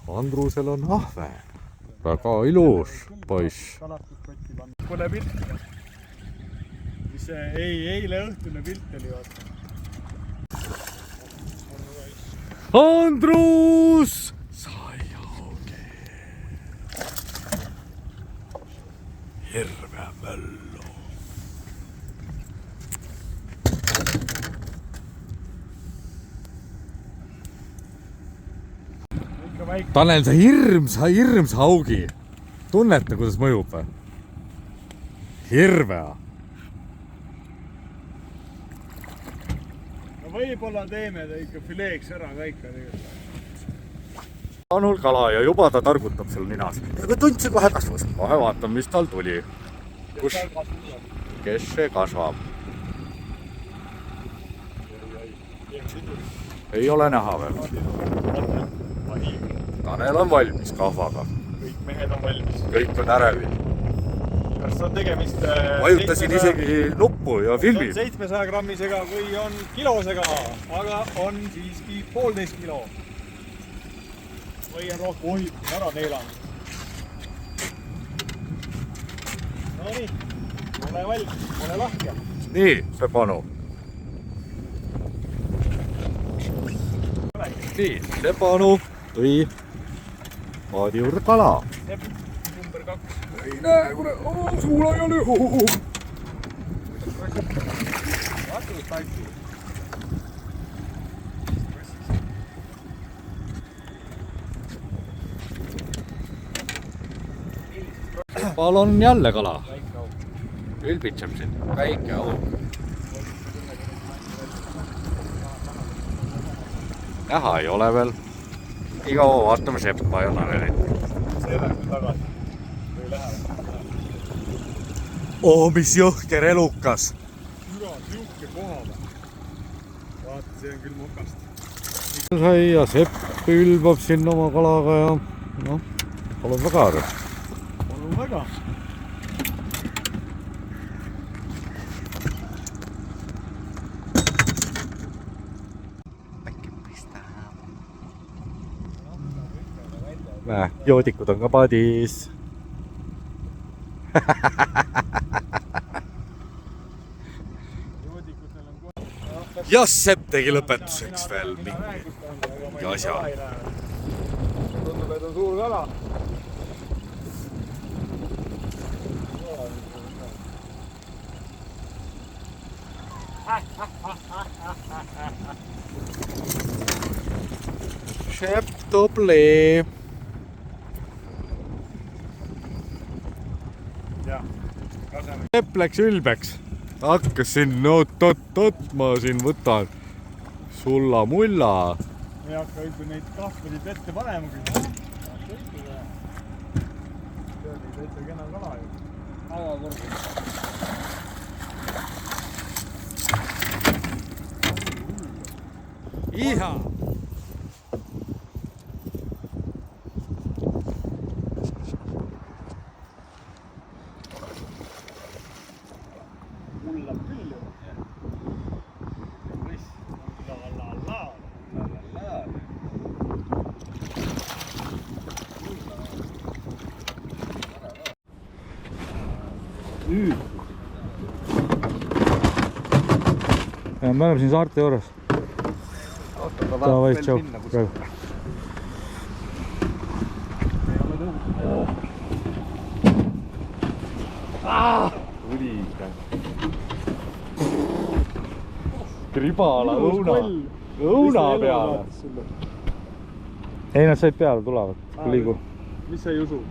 Andrusel on ahve. Väga ilus poiss. Pole pilti. Mis see eile õhtune pilt oli vaata. Andrus! Sai auge. Hirve möllu. Tanel, see hirmsa augi. Tunnete, kuidas mõjub või? Hirve. No võib-olla teeme ta ikka fileeks ära ka ikka tegelikult. Anul kala ja juba ta targutab seal ninas. Ja kui tundsi kohe kasvas. Kohe vaatame, mis tal tuli. Kus? Kes see kasvab? Ei ole näha veel. Tanel on valmis kahvaga. Kõik mehed on valmis. Kõik on ärevil. Kas on tegemist... Vajutasin isegi nuppu ja filmi. 700 grammisega või on kilosega, aga on siiski 1,5 kilo. Või on rohkem, oi, ära neelanud. No nii, ole valmis, ole lahke. Nii, Sepanu. Nii, Sepanu tõi paadi juurde kala. Number 2. Ei näe, kuule, suula ei ole. Vastu taiki. Pal on jälle kala. Ülbitseb siin. Väike auk. Näha ei ole veel. Iga vaatame Seppa ja Tanelit. See läheb tagasi. Või läheb. Mis jõhker elukas. Üra, siuke koha või. Vaata, see on küll mokast. Sai ja Sepp ülbab siin oma kalaga ja noh, palun väga aru. Palun väga. Näe, joodikud on ka paadis. Ja Sepp tegi lõpetuseks veel mingi asja. Tundub, et on suur kala. Sepp tubli. Sepp läks ülbeks. Hakkas siin, oot, ma siin võtan sulla-mulla. Ei hakka juba neid kahvesid ette panema küll. See oli täitsa kena kala ju. Avakorgu. Iha! Mullab küll ju. Ja me oleme siin saarte juures. Davai, tšau. Kribala õuna peale. Ei, nad said peale, tulevad. Liigu. Mis sa ei usu?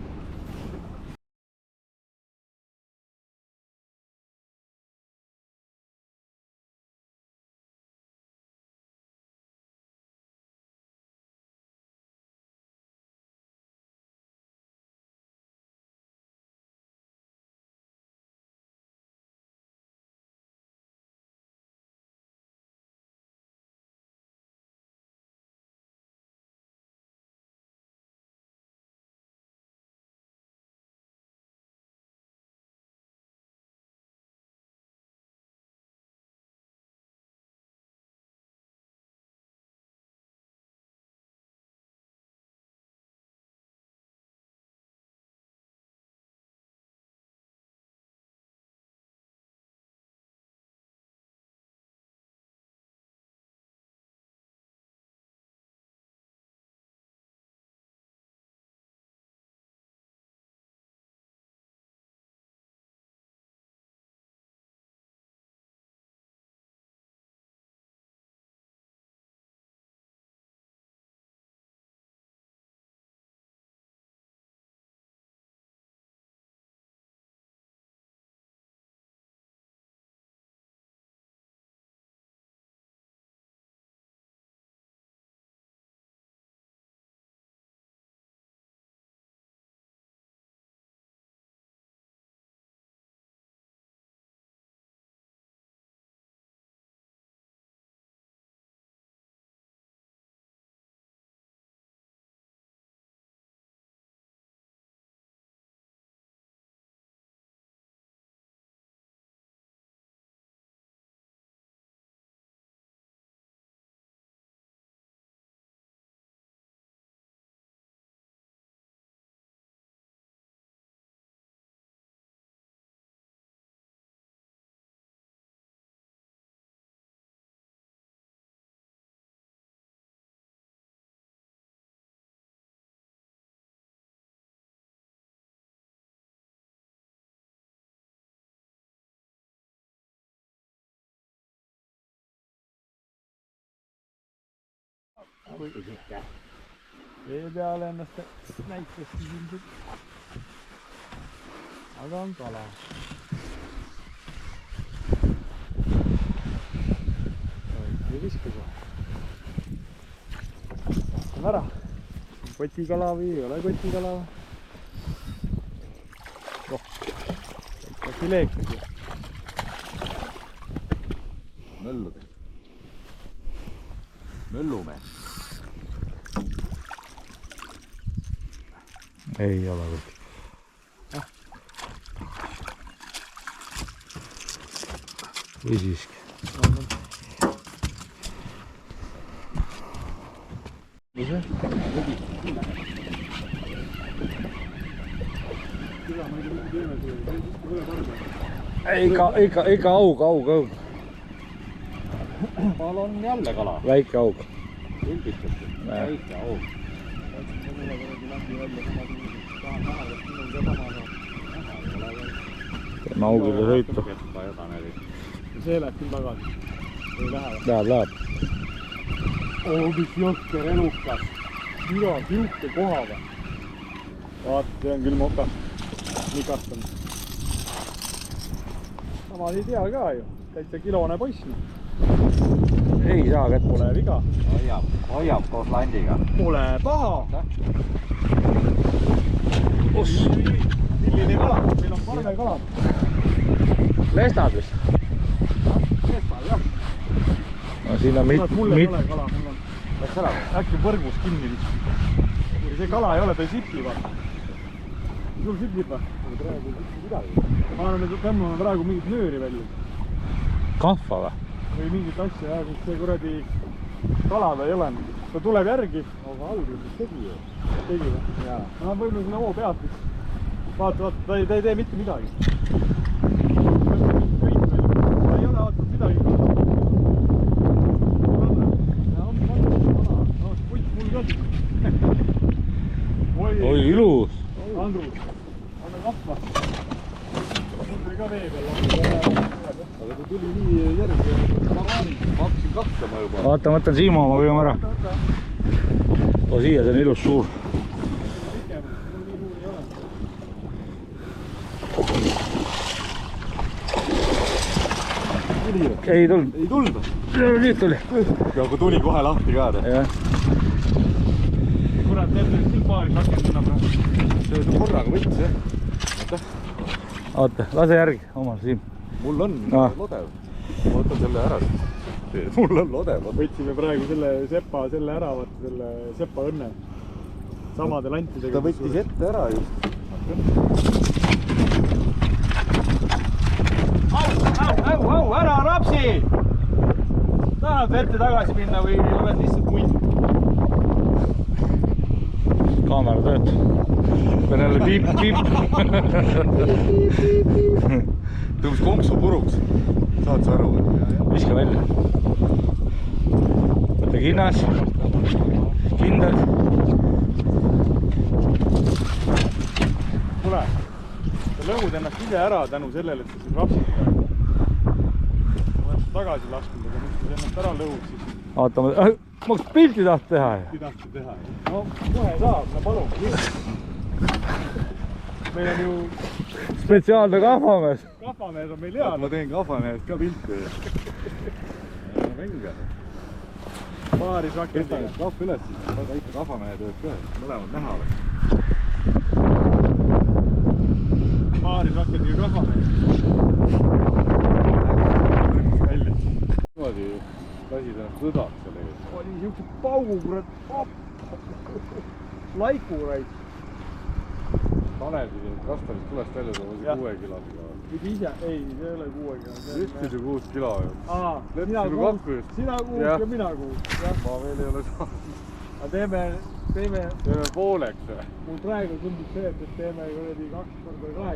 vee peale ennast näitaski ilmselt. Aga on kala. Ei viskas või? Vaatame ära. Kotikala või ei ole kotikala või? Ikka fileekas ju. Möllumees. Möllumees. Ei ole kotikala. Või siiski. Ikka aug. Maal on jälle kala. Väike aug. Üldistatud. Väike aug. Teeme augile sõitu. See läheb küll tagasi. Ei lähe. Läheb. Mis jõhker elukas. Mida on siuke koha või? Vaata, see on küll mokas. Nikastanud. Sama ei tea ka ju. Täitsa kilone poiss. Ei saa kätte. Pole viga. Hoiab koos landiga. Pole paha. Milline kala? Meil on parve kala. Lestad vist? Lestad jah. No siin on Mulle ei ole kala. Mul on Läks ära või? äkki võrgus kinni vist. See kala ei ole, ta ei sipi vaata. Sul sipib või? Praegu mitte midagi. Ma arvan, et tõmbame praegu mingit nööri välja. kahva või? Või mingit asja jah, sest see kuradi kalad ei ole. Ta tuleb järgi. Aga alguses tegi ju. Tegi või? Jaa. Ma võib-olla sinna hoo pealt vist. Vaata, ta ei tee mitte midagi. Ta ei ole vaata midagi. Oi, ilus! Andrus, anna kappa. Mul tuli ka vee peal. Aga ta tuli nii järgi. Ma hakkasin katsama juba. Vaata, ma võtan Siimo, ma püüame ära. Too siia, see on ilus suur. Ei tulnud. Ei tulnud? Nüüd tuli. Ja kui tuli kohe lahti ka. Jah. Kurat, need olid siin paaris rakenduna praegu. See korraga võttis jah. Oota, lase järgi omal Siim. Mul on lodev. Ma võtan selle ära. Mul on lodev. Võtsime praegu selle sepa selle ära, vaata selle sepa õnne. Samade lantidega. Ta võttis ette ära just. Au, ära rapsi! Tahad vette tagasi minna või oled lihtsalt muid? Kaamera töötab. Pean jälle piip. Tõmbas konksu puruks. Saad sa aru? Viska välja. Võta kinnas. Kindad. Kuule, sa lõhud ennast ise ära tänu sellele, et sa siin rapsid. Ma olen tagasi lasknud, aga nüüd kui sa ennast ära lõhud, siis Oota, ma pilti tahtnud teha. ei tahtnud teha. No kohe saab, no palun. Meil on ju Spetsiaalne kahvamees. kahvamees on meil head. Ma teen kahvamehest ka pilti. Venge. Paaris rakendiga. Tõstame kahv üles, siis väga ikka kahvamehe tööd ka. Mõlemad näha oleks. Paaris rakendiga kahvamees. Välja. Niimoodi lasid ennast sõdaks selle ees. Oli siukse paugu, kurat. Laiku raid. Tanel pidi nüüd Kastalist tulest välja tooma 6 kilodega. Pidi ise, ei, see ei ole 6 kilo. Ühtis ju 6 kilo ju. Aa, Leppisime kokku just. Sina 6 ja mina 6. Ma veel ei ole saanud. Aga teeme pooleks või? mul praegu tundub see, et teeme kuradi 2 korda 8.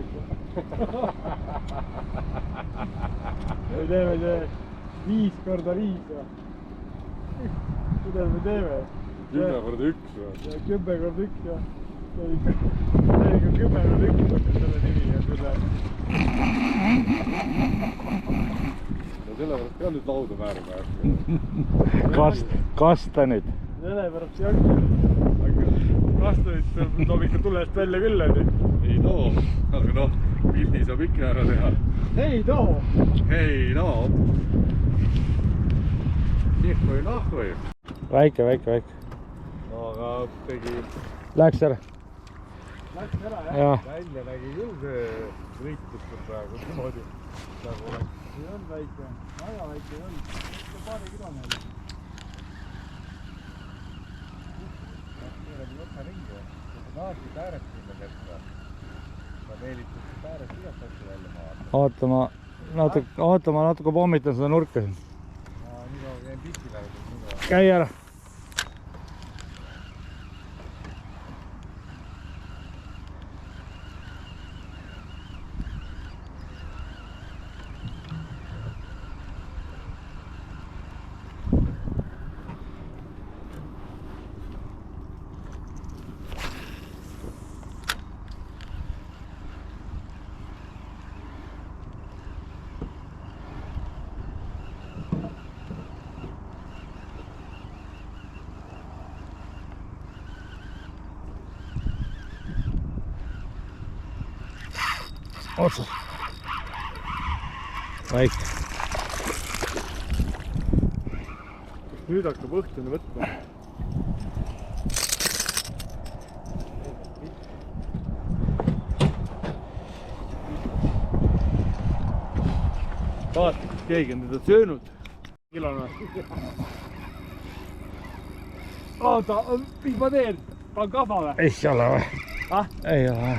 Või teeme see 5 korda 5 või? Kuidas me teeme? 10 korda 1 või? 10 korda 1 jah. See on ikka 10 korda 1 selle nimi on selle. Ja sellepärast ka nüüd lauda määrama järsku. Kasta nüüd. Sellepärast jakki. Kastunit toob ikka tulest välja küll, et ei too, aga noh, pildi saab ikka ära teha. ei too! Ei no. Nihvõi nahvõi. Väike. No aga tegi... Läks ära. Läks ära, jah? Jah. Välja nägi küll see võitlustab praegu niimoodi. Nagu oleks. See on väike. Väga väike ei olnud. Paari kilomeetri. Võtta ringi. Kui tahaksid äärest sinna jätta, sa meelitad äärest igast asju välja maha. Ootama natuke pommitan seda nurka siin. Nii kaua käin piki läbi. Käi ära. Otsas. Väike. Nüüd hakkab õhtune võtma. Vaata, keegi on teda söönud. Kilone. Oota, mis ma teen? Pan kaba või? Ei ole või? Ah? Ei ole.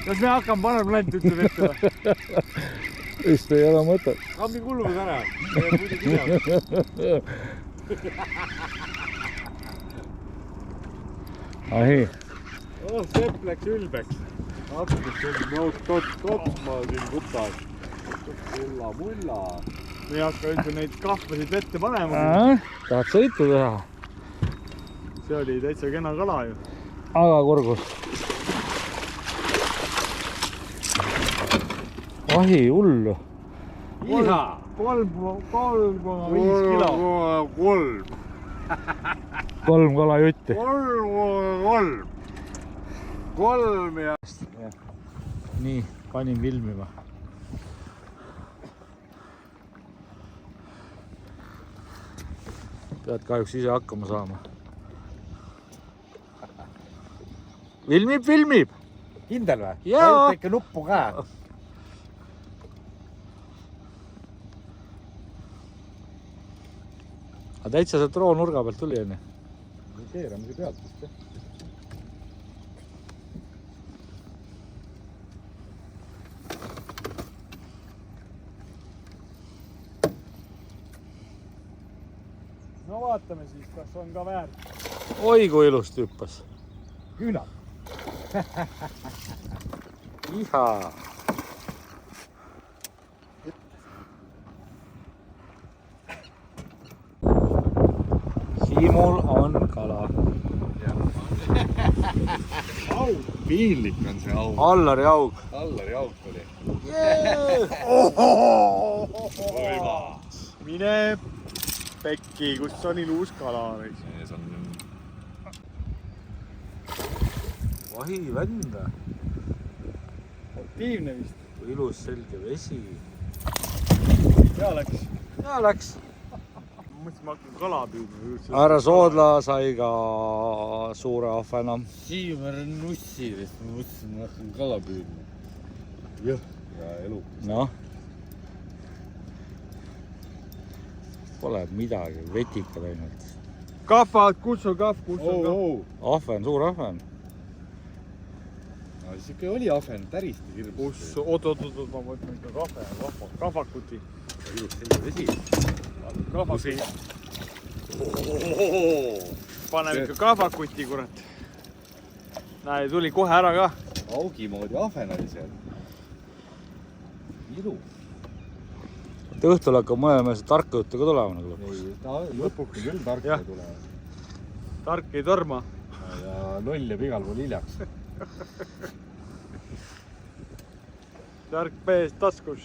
Kas me hakkame paneplante ütleb ette või? Vist ei ole mõtet. Kammi kulmus ära. See on muidu kidav. Ahi. Sepp läks ülbeks. Hakkas totsma siin kutas. Mulla. Me ei hakka üldse neid kahvasid vette panema. Tahad sõitu teha? See oli täitsa kena kala ju. Aga kurgus. Ahi, hullu. Iha! 3,5 kilo. 3 kalajutti. 3 ja... Nii, panin filmima. Pead kahjuks ise hakkama saama. Filmib! Kindel või? Jaa! Vajuta ikka nuppu ka. Aga täitsa sealt roo nurga pealt tuli enne. Keeramise pealt vist, jah. No vaatame siis, kas on ka väärt. Oi, kui ilusti hüppas. Küünal. Iha. Siimul on kala. Aug. Piinlik on see aug. Allari aug. Allari aug oli. Võimas. Mine pekki, kus on ilus kala. Sees on... Vahi vända. Aktiivne vist. Ilus selge vesi. Hea läks. Ja läks. Mõtlesin, ma hakkan kala püüdma. Härra Soodla sai ka suure ahvena. Siimäär on nussi, sest ma mõtlesin, ma hakkan kala püüdma. Jah. Ja elukas. Noh. Pole midagi, vetikad ainult. Kahvad, kus on kahv, kus on kahv? Ahven, suur ahven. Siuke oli ahven, täristi hirmus. Kus, oot, ma mõtlen ikka kahvakuti. Ilus selge vesi. Kahvakuti. Paneme ikka kahvakuti, kurat. Näe, tuli kohe ära ka. Augi moodi ahven oli seal. Ilu. Õhtul hakkab mõlema see tarka juttu ka tulema nagu lõpuks. Lõpuks küll tark ei tule. Tark ei torma. Ja loll jääb igal pool hiljaks. Tark mees taskus.